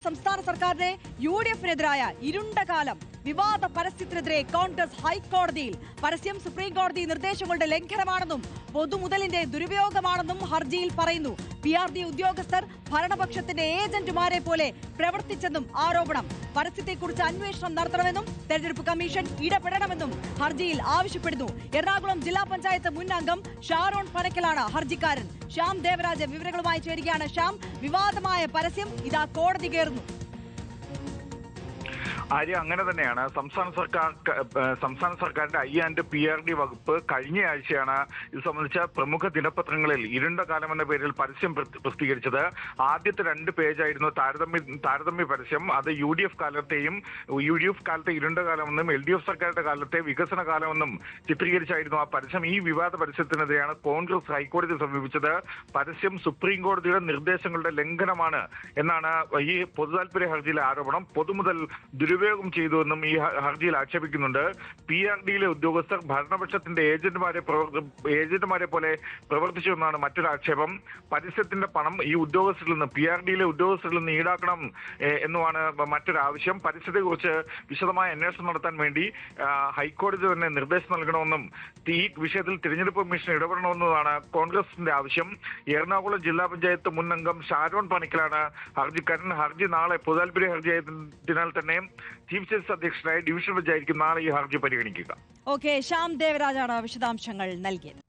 സംസ്ഥാന സർക്കാരിനെ യു.ഡി.എഫിനെതിരായ ഇരുണ്ട കാലം വിവാദ പരസ്യത്തിനെതിരെ കോൺഗ്രസ് ഹൈക്കോടതിയിൽ. പരസ്യം സുപ്രീം കോടതി നിർദ്ദേശങ്ങളുടെ ലംഘനമാണെന്നും പൊതുമുതലിന്റെ ദുരുപയോഗമാണെന്നും ഹർജിയിൽ പറയുന്നു. PRD ഉദ്യോഗസ്ഥർ ഭരണപക്ഷത്തിന്റെ ഏജന്റുമാരെ പോലെ പ്രവർത്തിച്ചെന്നും ആരോപണം. പരസ്യത്തെക്കുറിച്ച് അന്വേഷണം നടത്തണമെന്നും തെരഞ്ഞെടുപ്പ് കമ്മീഷൻ ഇടപെടണമെന്നും ഹർജിയിൽ ആവശ്യപ്പെടുന്നു. എറണാകുളം ജില്ലാ പഞ്ചായത്ത് മുൻ അംഗം ഷാരോൺ പനക്കലാണ് ഹർജിക്കാരൻ. ശ്യാം ദേവരാജ് വിവരങ്ങളുമായി ചേരുകയാണ്. ശ്യാം, വിവാദമായ പരസ്യം ഇതാ കോടതി കയറുന്നു. ആര്യ, അങ്ങനെ തന്നെയാണ്. സംസ്ഥാന സർക്കാരിന്റെ I&PRD വകുപ്പ് കഴിഞ്ഞ ആഴ്ചയാണ് ഇത് സംബന്ധിച്ച പ്രമുഖ ദിനപത്രങ്ങളിൽ ഇരുണ്ട കാലം എന്ന പേരിൽ പരസ്യം പ്രസിദ്ധീകരിച്ചത്. ആദ്യത്തെ 2 പേജായിരുന്നു താരതമ്യ പരസ്യം. അത് UDF കാലത്തെ ഇരുണ്ട കാലമെന്നും LDF സർക്കാരിന്റെ കാലത്തെ വികസന കാലമെന്നും ചിത്രീകരിച്ചായിരുന്നു ആ പരസ്യം. ഈ വിവാദ പരസ്യത്തിനെതിരെയാണ് കോൺഗ്രസ് ഹൈക്കോടതിയെ സമീപിച്ചത്. പരസ്യം സുപ്രീം കോടതിയുടെ നിർദ്ദേശങ്ങളുടെ ലംഘനമാണ് എന്നാണ് ഈ പൊതുതാൽപര്യ ഹർജിയിലെ ആരോപണം. പൊതുമുതൽ ദുരുപയോഗം ചെയ്തുവെന്നും ഈ ഹർജിയിൽ ആക്ഷേപിക്കുന്നുണ്ട്. PRDയിലെ ഉദ്യോഗസ്ഥർ ഭരണപക്ഷത്തിന്റെ ഏജന്റുമാരെ പോലെ പ്രവർത്തിച്ചു എന്നാണ് മറ്റൊരു ആക്ഷേപം. പരസ്യത്തിന്റെ പണം ഈ PRDയിലെ ഉദ്യോഗസ്ഥരിൽ നിന്ന് ഈടാക്കണം എന്നുമാണ് മറ്റൊരു ആവശ്യം. പരസ്യത്തെക്കുറിച്ച് വിശദമായ അന്വേഷണം നടത്താൻ വേണ്ടി ഹൈക്കോടതി തന്നെ നിർദ്ദേശം നൽകണമെന്നും ഈ വിഷയത്തിൽ തിരഞ്ഞെടുപ്പ് കമ്മീഷൻ ഇടപെടണമെന്നതാണ് കോൺഗ്രസിന്റെ ആവശ്യം. എറണാകുളം ജില്ലാ പഞ്ചായത്ത് മുൻ അംഗം ഷാരോൺ പനക്കലാണ് ഹർജിക്കാരൻ. ഹർജി നാളെ പൊതുതാൽപര്യ ഹർജിയായതിനാൽ തന്നെ ചീഫ് ജസ്റ്റിസ് അധ്യക്ഷനായ ഡിവിഷൻ ബെഞ്ചായിരിക്കും നാളെ ഈ ഹർജി പരിഗണിക്കുക. ശ്യാം ദേവരാജാണ് വിശദാംശങ്ങൾ നൽകിയത്.